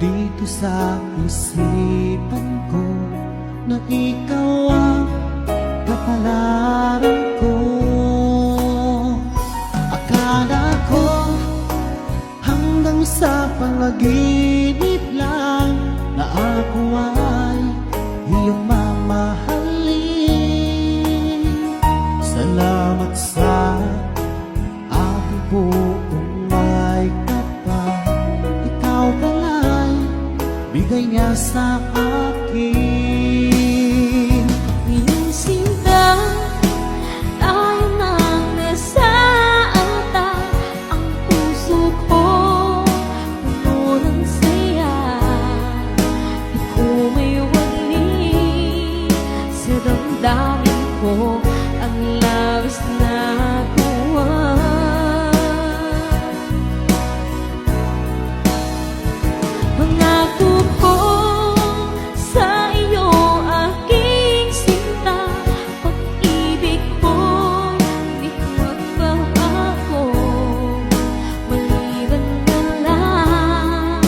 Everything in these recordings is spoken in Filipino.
dito sa isipan ko na ikaw ang kapalaran ko. Akala ko hanggang sa panaginip lang na ako ay iyong mamahalin. Salamat sa aking buong may kapal, ikaw pala'y bigay niya sa akin. Iyong sinta, tayo nang nasa altar. Ang puso ko puno ng saya. Di ko may wali sa damdamin ko ang labis na tuwa. Pangako ko sa iyo, aking sinta, pag-ibig ko di magbabago. Maliban na lang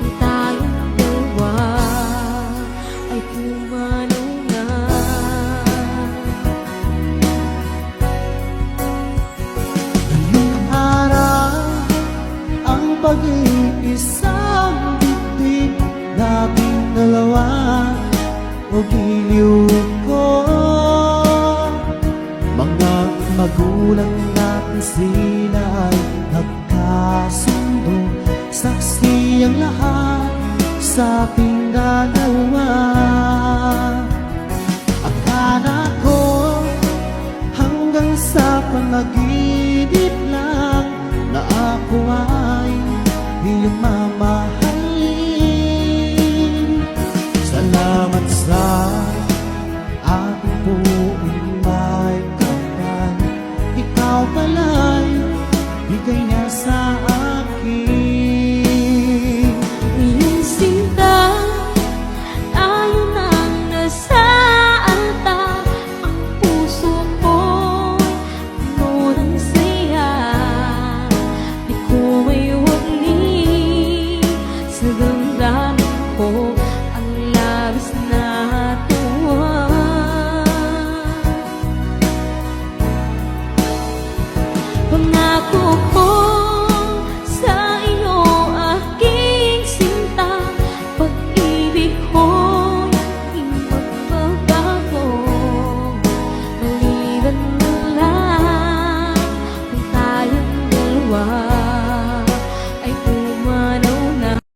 kung tayong dalawa ay pumanaw na. Ngayong araw ang pag-iisang dibdib, labing dalawa o giliw ko. Mga magulang natin sila ay nagkasundo, saksi ang lahat sa ating dalawa. Akala ko hanggang sa panaginip lang na ako ay iyong